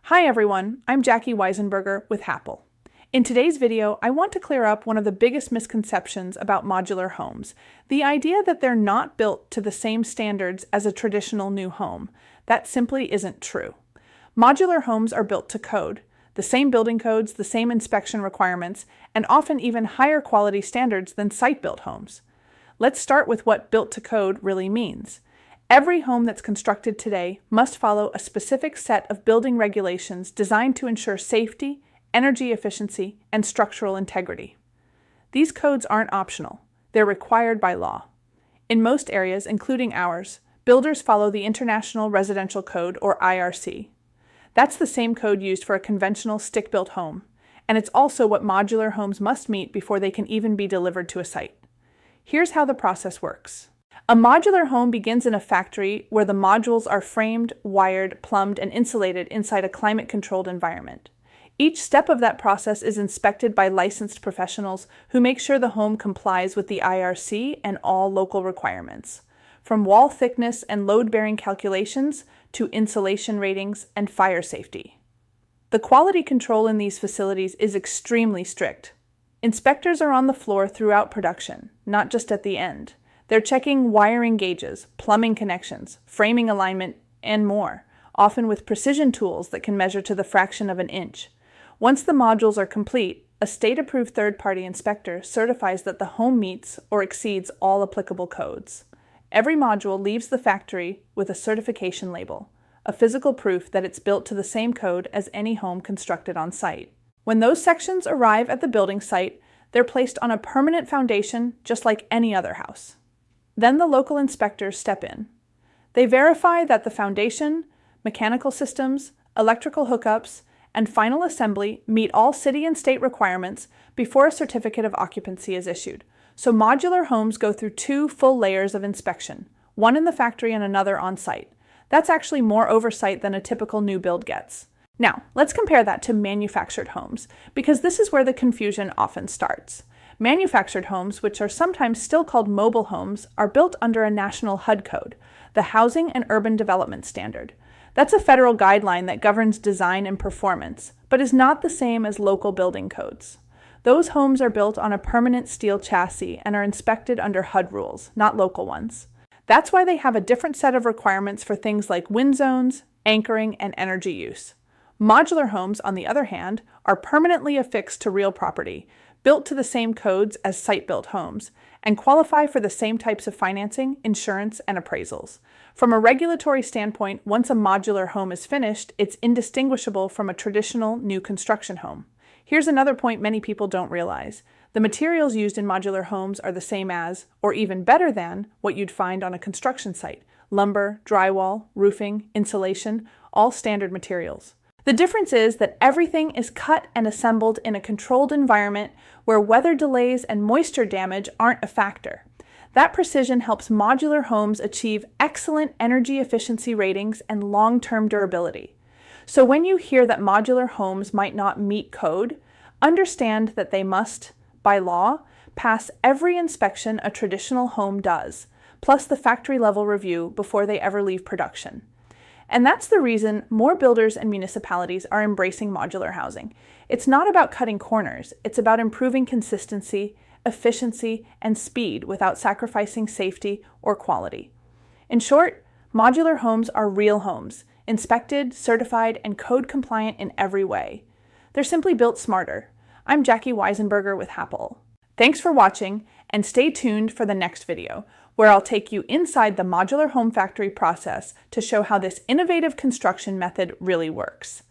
Hi everyone, I'm Jackie Weisenburger with Happel. In today's video, I want to clear up one of the biggest misconceptions about modular homes, the idea that they're not built to the same standards as a traditional new home. That simply isn't true. Modular homes are built to code, the same building codes, the same inspection requirements, and often even higher quality standards than site-built homes. Let's start with what built to code really means. Every home that's constructed today must follow a specific set of building regulations designed to ensure safety, energy efficiency, and structural integrity. These codes aren't optional. They're required by law. In most areas, including ours, builders follow the International Residential Code, or IRC. That's the same code used for a conventional stick-built home, and it's also what modular homes must meet before they can even be delivered to a site. Here's how the process works. A modular home begins in a factory where the modules are framed, wired, plumbed, and insulated inside a climate-controlled environment. Each step of that process is inspected by licensed professionals who make sure the home complies with the IRC and all local requirements, from wall thickness and load-bearing calculations to insulation ratings and fire safety. The quality control in these facilities is extremely strict. Inspectors are on the floor throughout production, not just at the end. They're checking wiring gauges, plumbing connections, framing alignment, and more, often with precision tools that can measure to the fraction of an inch. Once the modules are complete, a state-approved third-party inspector certifies that the home meets or exceeds all applicable codes. Every module leaves the factory with a certification label, a physical proof that it's built to the same code as any home constructed on site. When those sections arrive at the building site, they're placed on a permanent foundation just like any other house. Then the local inspectors step in. They verify that the foundation, mechanical systems, electrical hookups, and final assembly meet all city and state requirements before a certificate of occupancy is issued. So modular homes go through 2 full layers of inspection, one in the factory and another on site. That's actually more oversight than a typical new build gets. Now, let's compare that to manufactured homes, because this is where the confusion often starts. Manufactured homes, which are sometimes still called mobile homes, are built under a national HUD code, the Housing and Urban Development Standard. That's a federal guideline that governs design and performance, but is not the same as local building codes. Those homes are built on a permanent steel chassis and are inspected under HUD rules, not local ones. That's why they have a different set of requirements for things like wind zones, anchoring, and energy use. Modular homes, on the other hand, are permanently affixed to real property, built to the same codes as site-built homes, and qualify for the same types of financing, insurance, and appraisals. From a regulatory standpoint, once a modular home is finished, it's indistinguishable from a traditional new construction home. Here's another point many people don't realize. The materials used in modular homes are the same as, or even better than, what you'd find on a construction site: lumber, drywall, roofing, insulation, all standard materials. The difference is that everything is cut and assembled in a controlled environment where weather delays and moisture damage aren't a factor. That precision helps modular homes achieve excellent energy efficiency ratings and long-term durability. So when you hear that modular homes might not meet code, understand that they must, by law, pass every inspection a traditional home does, plus the factory-level review before they ever leave production. And that's the reason more builders and municipalities are embracing modular housing. It's not about cutting corners, it's about improving consistency, efficiency, and speed without sacrificing safety or quality. In short, modular homes are real homes, inspected, certified, and code compliant in every way. They're simply built smarter. I'm Jackie Weisenburger with Happel. Thanks for watching, and stay tuned for the next video, where I'll take you inside the modular home factory process to show how this innovative construction method really works.